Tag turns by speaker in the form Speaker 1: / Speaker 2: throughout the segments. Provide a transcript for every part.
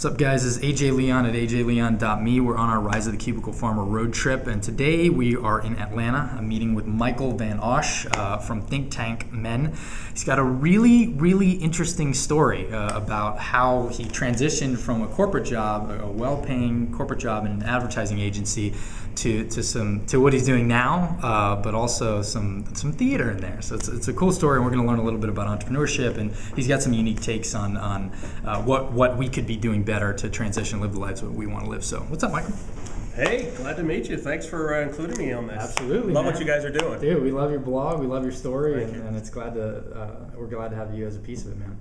Speaker 1: What's up, guys? This is AJ Leon at ajleon.me. We're on our Rise of the Cubicle Farmer road trip, and today we are in Atlanta. I'm meeting with Michael Van Osch from Think Tank Men. He's got a really interesting story about how he transitioned from a corporate job, a well-paying corporate job in an advertising agency, to what he's doing now, but also some theater in there. So it's a cool story, and we're going to learn a little bit about entrepreneurship, and he's got some unique takes on what we could be doing better to transition, live the lives that we want to live. So what's up, Michael?
Speaker 2: Hey, glad to meet you. Thanks for including me on this.
Speaker 1: Absolutely,
Speaker 2: love
Speaker 1: man.
Speaker 2: what you guys are doing.
Speaker 1: Dude, we love your blog, we love your story,
Speaker 2: Thank you.
Speaker 1: and it's we're glad to have you as a piece of it, man.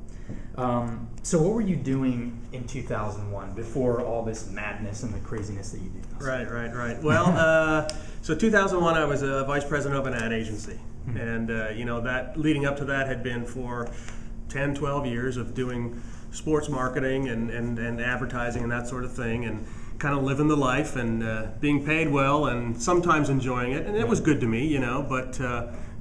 Speaker 1: So what were you doing in 2001 before all this madness and the craziness that you do now?
Speaker 2: Right. Well, so 2001, I was a vice president of an ad agency, and that leading up to that had been for 10, 12 years of doing sports marketing and advertising and that sort of thing, and kind of living the life and being paid well and sometimes enjoying it, and it was good to me, but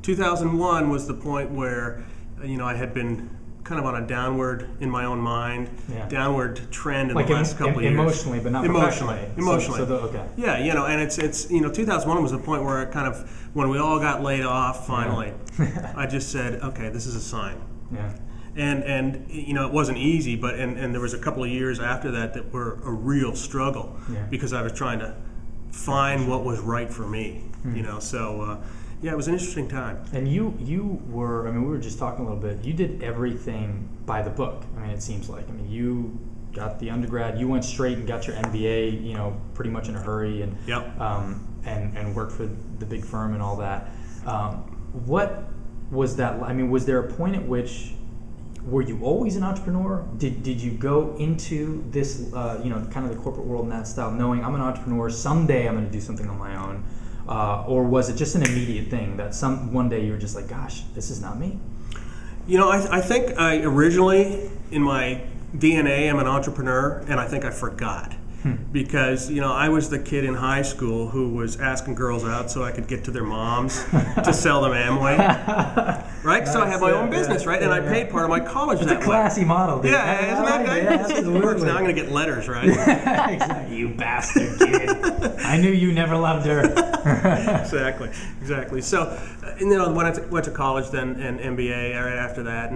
Speaker 2: 2001 was the point where I had been kind of on a downward, in my own mind, downward trend in the last couple of years.
Speaker 1: Emotionally, but not
Speaker 2: emotionally.
Speaker 1: Okay.
Speaker 2: Yeah, and it's 2001 was the point where when we all got laid off finally, I just said, okay, this is a sign.
Speaker 1: Yeah.
Speaker 2: And it wasn't easy, but and there was a couple of years after that were a real struggle because I was trying to find what was right for me. So it was an interesting time.
Speaker 1: And you were, we were just talking a little bit. You did everything by the book. It seems like. you got the undergrad. You went straight and got your MBA. Pretty much in a hurry, and and worked for the big firm and all that. What was that? Was there a point at which were you always an entrepreneur? Did you go into this, kind of the corporate world in that style, knowing I'm an entrepreneur, someday I'm going to do something on my own? Or was it just an immediate thing that one day you were just like, gosh, this is not me?
Speaker 2: I think I originally, in my DNA, am an entrepreneur, and I think I forgot. Because I was the kid in high school who was asking girls out so I could get to their moms to sell them Amway, right? So I had my own business, right? And I paid part of my college that way.
Speaker 1: It's a classy model, dude.
Speaker 2: Yeah, isn't that nice?
Speaker 1: Yeah, absolutely.
Speaker 2: Now I'm going to get letters, right?
Speaker 1: Exactly. You bastard kid. I knew you never loved her.
Speaker 2: Exactly. So, when I went to college then and MBA right after that,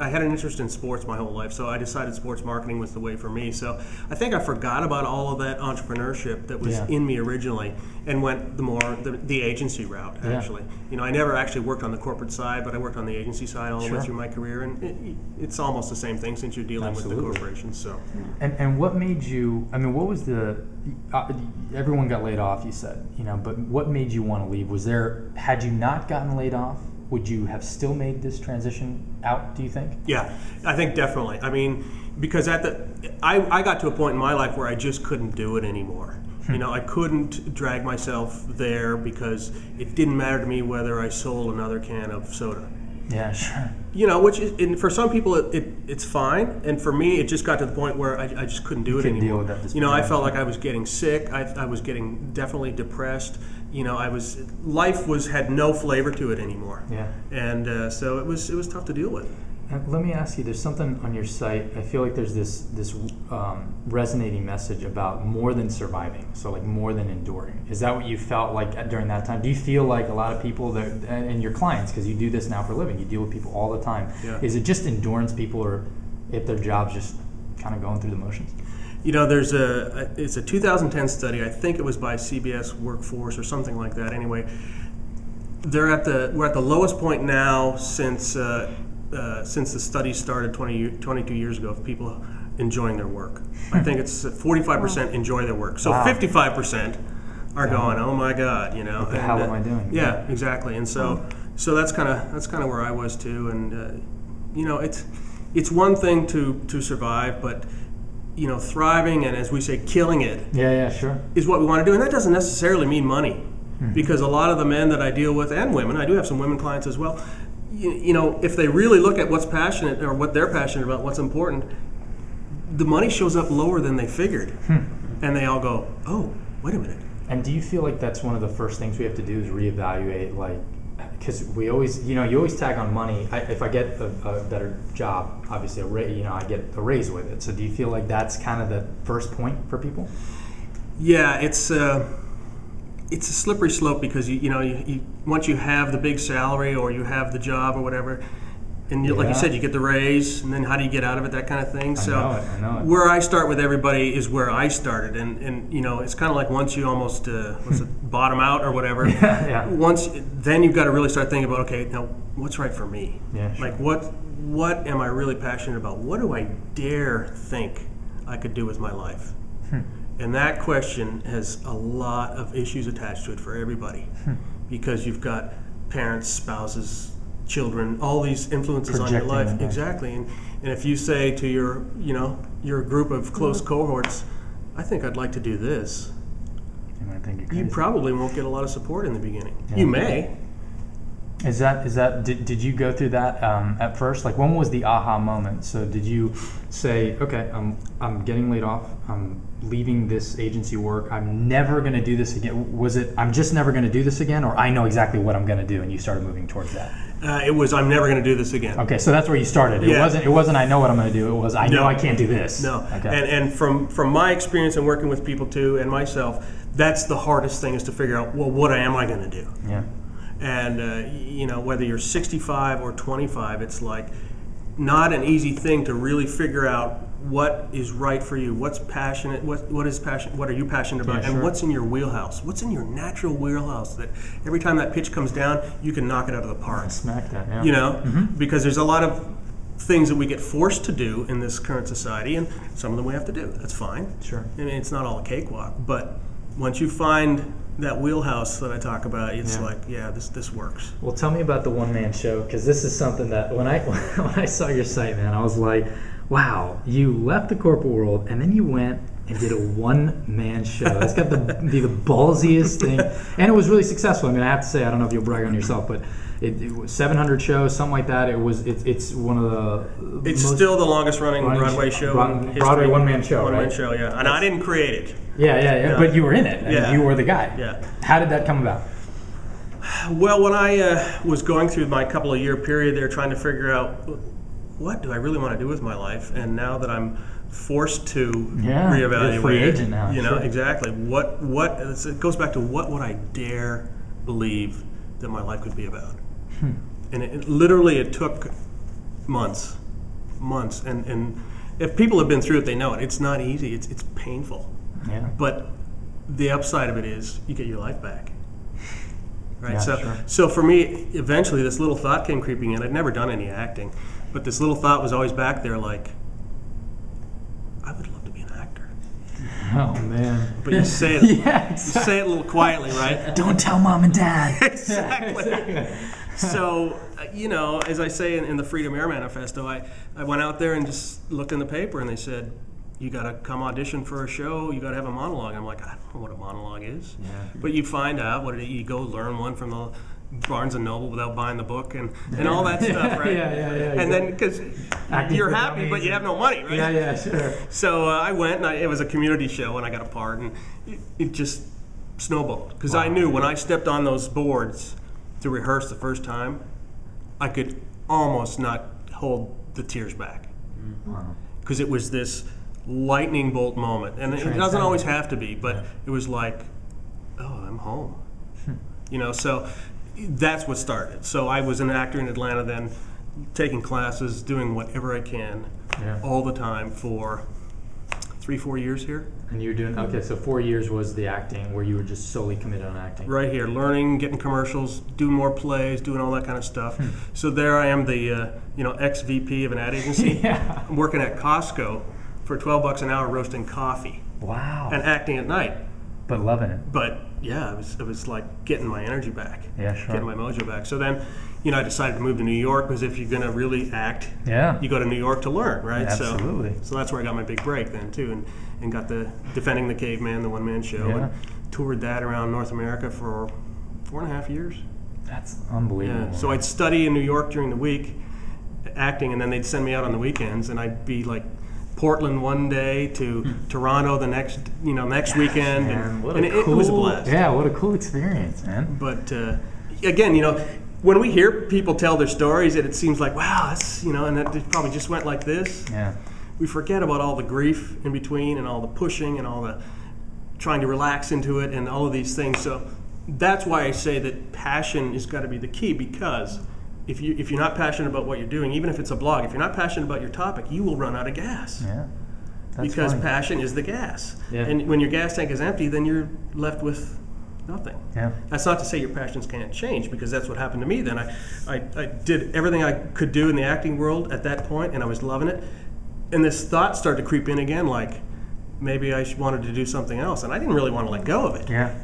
Speaker 2: I had an interest in sports my whole life, so I decided sports marketing was the way for me. So I think I forgot about all of that entrepreneurship that was in me originally and went the agency route, actually. I never actually worked on the corporate side, but I worked on the agency side all the way through my career, and it's almost the same thing since you're dealing with the corporations. So.
Speaker 1: And what made you, what was everyone got laid off, you said, but what made you want to leave? Had you not gotten laid off, would you have still made this transition out, do you think? Yeah,
Speaker 2: I think definitely. Because I got to a point in my life where I just couldn't do it anymore. I couldn't drag myself there because it didn't matter to me whether I sold another can of soda.
Speaker 1: Yeah, sure.
Speaker 2: Which for some people it's fine, and for me it just got to the point where I just couldn't do it anymore.
Speaker 1: Deal with that.
Speaker 2: I felt like I was getting sick. I was getting definitely depressed. Life had no flavor to it anymore. Yeah. And so it was tough to deal with.
Speaker 1: And let me ask you, there's something on your site, I feel like there's this resonating message about more than surviving, so like more than enduring. Is that what you felt like during that time? Do you feel like a lot of people, and your clients, because you do this now for a living, you deal with people all the time, is it just endurance people, or if their job's just kind of going through the motions?
Speaker 2: It's a 2010 study, I think it was by CBS Workforce or something like that. Anyway, we're at the lowest point now since the study started 22 years ago of people enjoying their work. I think it's 45% enjoy their work. So 55% are going, oh my God,
Speaker 1: What the hell am I doing?
Speaker 2: Yeah, exactly. And so that's kind of where I was too. And it's one thing to survive, but thriving and, as we say, killing it.
Speaker 1: Yeah, sure.
Speaker 2: Is what we want to do, and that doesn't necessarily mean money, because a lot of the men that I deal with, and women, I do have some women clients as well. If they really look at what's passionate or what they're passionate about, what's important, the money shows up lower than they figured, and they all go, "Oh, wait a minute."
Speaker 1: And do you feel like that's one of the first things we have to do is reevaluate, like, because we always, you always tag on money. If I get a better job, obviously, I get a raise with it. So do you feel like that's kind of the first point for people?
Speaker 2: Yeah, it's a slippery slope because you once you have the big salary or you have the job or whatever, and like you said, you get the raise, and then how do you get out of it? That kind of thing.
Speaker 1: I know it.
Speaker 2: Where I start with everybody is where I started, and it's kind of like once you almost bottom out or whatever. Then you've got to really start thinking about, okay, now what's right for me?
Speaker 1: Yeah, sure.
Speaker 2: Like what am I really passionate about? What do I dare think I could do with my life? And that question has a lot of issues attached to it for everybody, because you've got parents, spouses, children, all these influences on your life. Exactly. And if you say to your group of close cohorts, I think I'd like to do this, you probably won't get a lot of support in the beginning. Yeah. You may.
Speaker 1: Did you go through that at first? Like, when was the aha moment? So did you say, okay, I'm getting laid off, I'm leaving this agency work, I'm never going to do this again? Was it, I'm just never going to do this again, or I know exactly what I'm going to do, and you started moving towards that?
Speaker 2: It was, I'm never going to do this again.
Speaker 1: Okay, so that's where you started. It wasn't I know what I'm going to do. It was I know I can't do this.
Speaker 2: No.
Speaker 1: Okay.
Speaker 2: And from my experience and working with people too, and myself, that's the hardest thing, is to figure out, well, what am I going to do?
Speaker 1: Yeah.
Speaker 2: And whether you're 65 or 25, it's like not an easy thing to really figure out what is right for you, what's passionate, what is passion, what are you passionate about, and what's in your wheelhouse, what's in your natural wheelhouse that every time that pitch comes down, you can knock it out of the park.
Speaker 1: Smack that, yeah.
Speaker 2: Because there's a lot of things that we get forced to do in this current society, and some of them we have to do. That's fine.
Speaker 1: Sure.
Speaker 2: I mean, it's not all a cakewalk, but once you find that wheelhouse that I talk about, it's like, this works.
Speaker 1: Well, tell me about the one-man show, because this is something that when I saw your site, man, I was like, wow, you left the corporate world and then you went and did a one-man show. That's got to be the ballsiest thing, and it was really successful. I mean, I have to say, I don't know if you'll brag on yourself, but it was 700 shows, something like that. It's one of the
Speaker 2: It's still the longest running Broadway show in history.
Speaker 1: Broadway one-man show, right?
Speaker 2: One-man show, yeah. And I didn't create it.
Speaker 1: Yeah. But you were in it, and you were the guy.
Speaker 2: Yeah.
Speaker 1: How did that come about?
Speaker 2: Well, when I was going through my couple of year period there, trying to figure out what do I really want to do with my life, and now that I'm forced to reevaluate,
Speaker 1: you're a free agent now.
Speaker 2: Exactly. What it goes back to what would I dare believe that my life could be about. And it took months, and if people have been through it, they know it. It's not easy. It's painful.
Speaker 1: Yeah.
Speaker 2: But the upside of it is you get your life back. Right.
Speaker 1: Yeah,
Speaker 2: so for me, eventually, this little thought came creeping in. I'd never done any acting, but this little thought was always back there, like, I would love to be an actor.
Speaker 1: Oh man!
Speaker 2: But you say it. You say it a little quietly, right?
Speaker 1: Don't tell mom and dad.
Speaker 2: Exactly. So, as I say in the Freedom Air Manifesto, I went out there and just looked in the paper, and they said, you got to come audition for a show, you got to have a monologue. I'm like, I don't know what a monologue is. Yeah. But you find out you go learn one from the Barnes & Noble without buying the book and all that stuff, right? And then, because you're happy, but you have no money, right?
Speaker 1: Yeah, sure.
Speaker 2: So I went, and it was a community show, and I got a part, and it just snowballed. Because I knew when I stepped on those boards to rehearse the first time, I could almost not hold the tears back. Because it was this lightning bolt moment, and it doesn't always have to be, but it was like, oh, I'm home. So that's what started. So I was an actor in Atlanta then, taking classes, doing whatever I can all the time for 3-4 years here.
Speaker 1: And you were doing, so 4 years was the acting, where you were just solely committed on acting.
Speaker 2: Right here, learning, getting commercials, doing more plays, doing all that kind of stuff. So there I am, the ex-VP of an ad agency. I'm working at Costco for $12 an hour roasting coffee.
Speaker 1: Wow.
Speaker 2: And acting at night.
Speaker 1: But loving it.
Speaker 2: But it was like getting my energy back.
Speaker 1: Yeah, sure.
Speaker 2: Getting my mojo back. So then, I decided to move to New York, because if you're going to really act, you go to New York to learn, right?
Speaker 1: Absolutely.
Speaker 2: So that's where I got my big break then too, and got the Defending the Caveman, the one-man show, and toured that around North America for 4.5 years.
Speaker 1: That's unbelievable.
Speaker 2: Yeah. So I'd study in New York during the week, acting, and then they'd send me out on the weekends, and I'd be like Portland one day to Toronto the next weekend,
Speaker 1: man,
Speaker 2: it was a blast.
Speaker 1: Yeah, what a cool experience, man.
Speaker 2: But again, when we hear people tell their stories, it seems like, wow, that's, and that it probably just went like this.
Speaker 1: Yeah.
Speaker 2: We forget about all the grief in between and all the pushing and all the trying to relax into it and all of these things. So that's why I say that passion has got to be the key, because if you're not passionate about what you're doing, even if it's a blog, if you're not passionate about your topic, you will run out of gas.
Speaker 1: Yeah.
Speaker 2: Because
Speaker 1: funny.
Speaker 2: Passion is the gas.
Speaker 1: Yeah.
Speaker 2: And when your gas tank is empty, then you're left with nothing.
Speaker 1: Yeah.
Speaker 2: That's not to say your passions can't change, because that's what happened to me then. I did everything I could do in the acting world at that point, and I was loving it. And this thought started to creep in again, like maybe I wanted to do something else, and I didn't really want to let go of it.
Speaker 1: Yeah.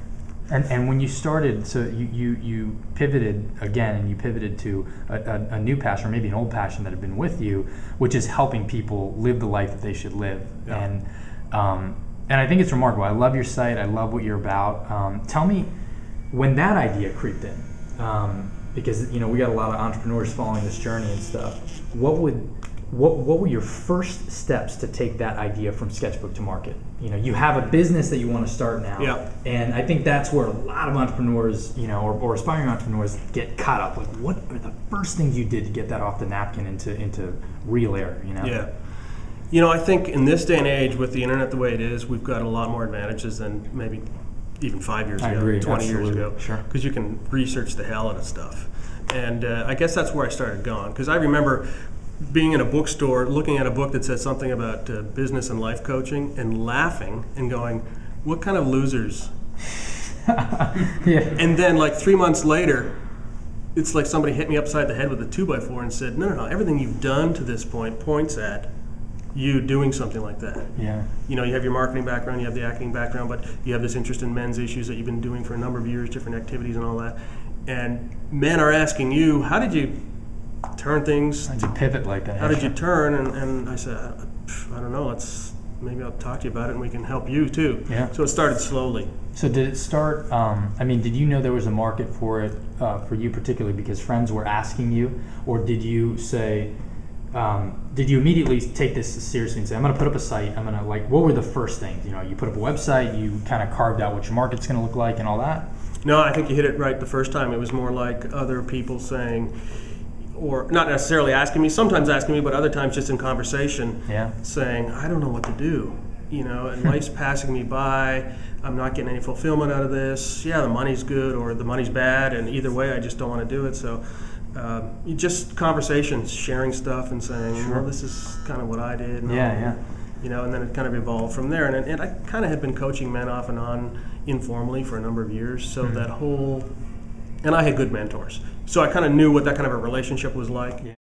Speaker 1: And when you started, so you pivoted again, and you pivoted to a new passion, or maybe an old passion that had been with you, which is helping people live the life that they should live.
Speaker 2: Yeah.
Speaker 1: And I think it's remarkable. I love your site. I love what you're about. Tell me, when that idea creeped in, because we got a lot of entrepreneurs following this journey and stuff. What were your first steps to take that idea from sketchbook to market? You have a business that you want to start now,
Speaker 2: yeah.
Speaker 1: And I think that's where a lot of entrepreneurs, or aspiring entrepreneurs, get caught up. Like, what are the first things you did to get that off the napkin into real air?
Speaker 2: Yeah. I think in this day and age, with the internet the way it is, we've got a lot more advantages than maybe even 5 years ago,
Speaker 1: I agree.
Speaker 2: 20
Speaker 1: Absolutely.
Speaker 2: years ago.
Speaker 1: Sure.
Speaker 2: Because you can research the hell out of stuff. And I guess that's where I started going. Because I remember being in a bookstore, looking at a book that said something about business and life coaching, and laughing and going, what kind of losers?
Speaker 1: Yeah.
Speaker 2: And then like 3 months later, it's like somebody hit me upside the head with a 2x4 and said, no, everything you've done to this point points at you doing something like that.
Speaker 1: Yeah.
Speaker 2: You have your marketing background, you have the acting background, but you have this interest in men's issues that you've been doing for a number of years, different activities and all that. And men are asking you, how did you turn things?
Speaker 1: How did you pivot like that?
Speaker 2: How did you turn? And I said, I don't know. Maybe I'll talk to you about it, and we can help you too.
Speaker 1: Yeah.
Speaker 2: So it started slowly.
Speaker 1: So did it start? Did you know there was a market for it for you particularly because friends were asking you, or did you say? Did you immediately take this seriously and say, I'm going to put up a site, what were the first things? You put up a website, you kind of carved out what your market's going to look like and all that?
Speaker 2: No, I think you hit it right the first time. It was more like other people saying, or not necessarily asking me, sometimes asking me, but other times just in conversation, saying, I don't know what to do. And life's passing me by. I'm not getting any fulfillment out of this. Yeah, the money's good or the money's bad, and either way, I just don't want to do it. So just conversations, sharing stuff and saying,
Speaker 1: Sure.
Speaker 2: well, this is kind of what I did. And and then it kind of evolved from there. And I kind of had been coaching men off and on informally for a number of years. So that whole, and I had good mentors. So I kind of knew what that kind of a relationship was like. Yeah.